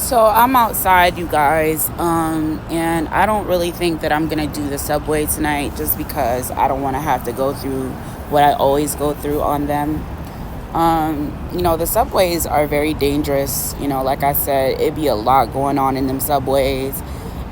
So I'm outside, you guys, and I don't really think that I'm gonna do the subway tonight, just because I don't want to have to go through what I always go through on them. The subways are very dangerous. Like I said, it be a lot going on in them subways.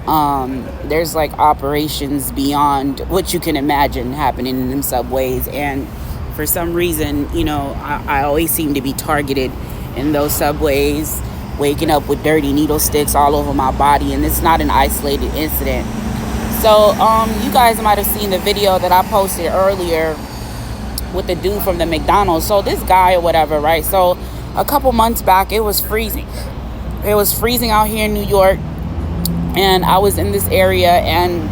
There's like operations beyond what you can imagine happening in them subways, and for some reason, I always seem to be targeted in those subways, waking up with dirty needle sticks all over my body, and it's not an isolated incident. So, you guys might have seen the video that I posted earlier with the dude from the McDonald's. So this guy or whatever, right? So a couple months back, it was freezing. It was freezing out here in New York, and I was in this area, and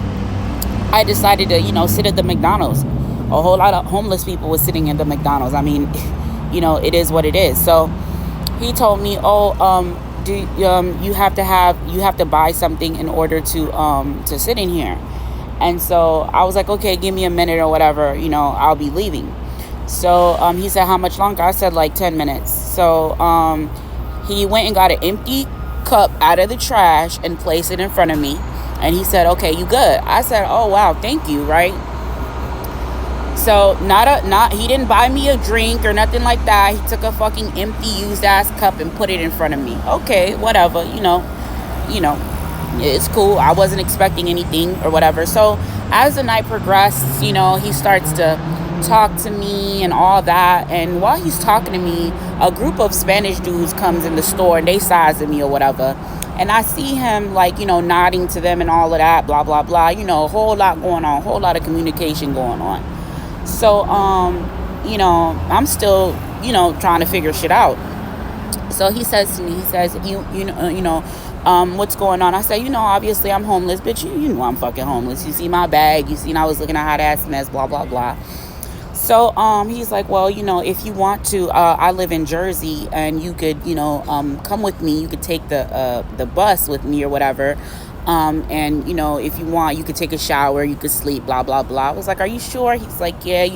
I decided to, sit at the McDonald's. A whole lot of homeless people were sitting at the McDonald's. I mean, it is what it is. So he told me, "Oh, you have to buy something in order to sit in here." And so I was like, "Okay, give me a minute or whatever. I'll be leaving." So he said, "How much longer?" I said, like 10 minutes. So he went and got an empty cup out of the trash and placed it in front of me. And he said, "Okay, you good?" I said, "Oh, wow, thank you," right? So he didn't buy me a drink or nothing like that. He took a fucking empty used ass cup and put it in front of me. Okay, whatever, it's cool. I wasn't expecting anything or whatever. So as the night progressed, he starts to talk to me and all that. And while he's talking to me, a group of Spanish dudes comes in the store and they sizing me or whatever. And I see him nodding to them and all of that, blah, blah, blah. A whole lot going on, a whole lot of communication going on. So, I'm still, trying to figure shit out. So he says to me, what's going on? I say, obviously I'm homeless, bitch. You know I'm fucking homeless. You see my bag. You seen I was looking at hot ass mess, blah, blah, blah. So, he's like, well, if you want to, I live in Jersey, and you could, come with me. You could take the bus with me or whatever. And if you want, you could take a shower, you could sleep, blah, blah, blah. I was like, are you sure? He's like, yeah,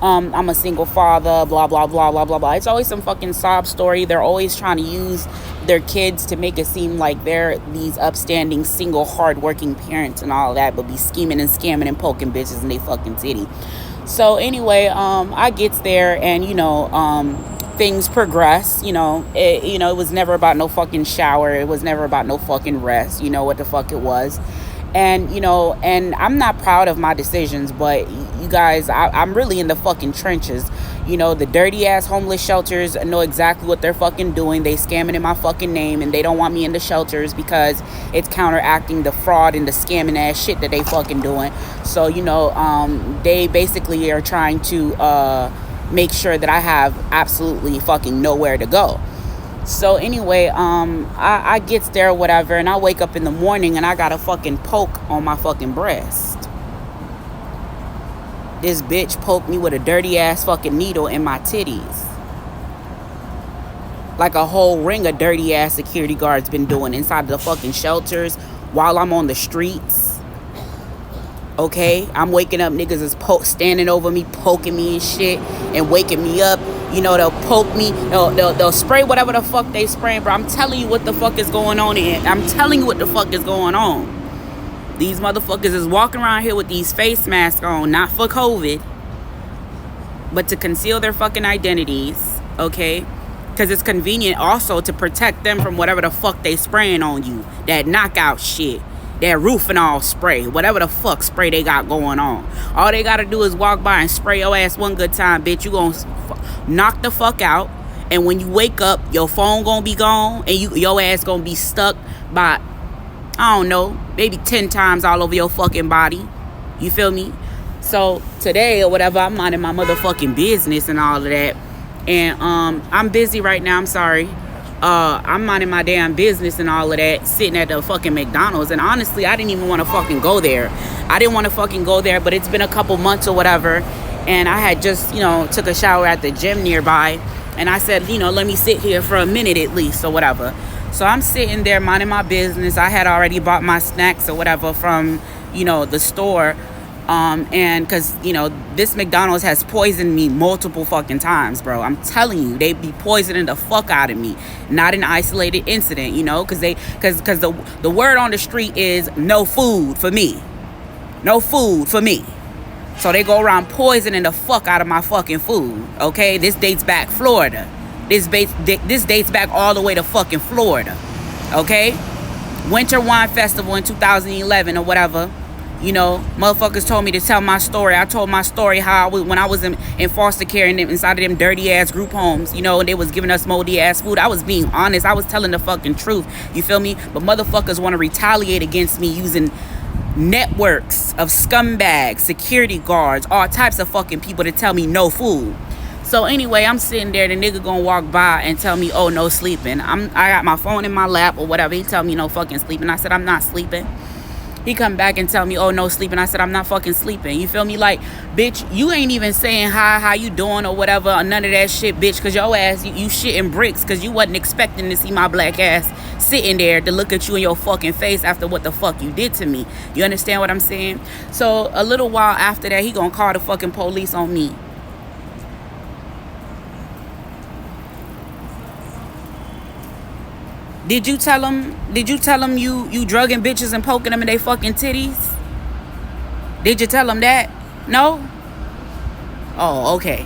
I'm a single father, blah, blah, blah, blah, blah, blah. It's always some fucking sob story. They're always trying to use their kids to make it seem like they're these upstanding, single, hardworking parents and all that, but be scheming and scamming and poking bitches in they fucking city. So anyway, I gets there, and, things progress. It was never about no fucking shower. It was never about no fucking rest. What the fuck it was. And and I'm not proud of my decisions, but you guys, I'm really in the fucking trenches. The dirty ass homeless shelters know exactly what they're fucking doing. They scamming in my fucking name, and they don't want me in the shelters because it's counteracting the fraud and the scamming ass shit that they fucking doing. So they basically are trying to make sure that I have absolutely fucking nowhere to go. So anyway, I gets there or whatever, and I wake up in the morning and I got a fucking poke on my fucking breast. This bitch poked me with a dirty ass fucking needle in my titties. Like a whole ring of dirty ass security guards been doing inside the fucking shelters while I'm on the streets. Okay, I'm waking up, niggas is standing over me, poking me and shit, and waking me up. They'll poke me, they'll spray whatever the fuck they spraying, bro. I'm telling you what the fuck is going on here. I'm telling you what the fuck is going on. These motherfuckers is walking around here with these face masks on, not for COVID, but to conceal their fucking identities, okay? Because it's convenient also to protect them from whatever the fuck they spraying on you. That knockout shit. That Roofenol spray, whatever the fuck spray they got going on. All they gotta do is walk by and spray your ass one good time, bitch. You gonna knock the fuck out, and when you wake up, your phone gonna be gone, and your ass gonna be stuck by, I don't know, maybe 10 times all over your fucking body. You feel me? So today or whatever, I'm minding my motherfucking business and all of that, and I'm busy right now. I'm sorry. I'm minding my damn business and all of that, sitting at the fucking McDonald's. And honestly, I didn't even want to fucking go there. I didn't want to fucking go there, but it's been a couple months or whatever. And I had just, took a shower at the gym nearby. And I said, let me sit here for a minute at least or whatever. So I'm sitting there minding my business. I had already bought my snacks or whatever from, the store. And because, you know, this McDonald's has poisoned me multiple fucking times, bro. I'm telling you, they be poisoning the fuck out of me. Not an isolated incident, you know, because the word on the street is no food for me. No food for me. So they go around poisoning the fuck out of my fucking food, okay? This dates back Florida. This dates back all the way to fucking Florida, okay? Winter Wine Festival in 2011 or whatever. You know, motherfuckers told me to tell my story. I told my story how when I was in foster care and inside of them dirty ass group homes, you know, and they was giving us moldy ass food. I was being honest. I was telling the fucking truth. You feel me? But motherfuckers want to retaliate against me using networks of scumbags, security guards, all types of fucking people to tell me no food. So anyway, I'm sitting there, the nigga gonna walk by and tell me, oh, no sleeping. I got my phone in my lap or whatever. He tell me no fucking sleeping. I said, I'm not sleeping. He come back and tell me, oh, no sleeping. I said, I'm not fucking sleeping. You feel me? Like, bitch, you ain't even saying hi, how you doing or whatever, or none of that shit, bitch, because your ass, you shitting bricks because you wasn't expecting to see my black ass sitting there to look at you in your fucking face after what the fuck you did to me. You understand what I'm saying? So a little while after that, he gonna call the fucking police on me. Did you tell him you drugging bitches and poking them in their fucking titties? Did you tell him that? No? Oh, okay.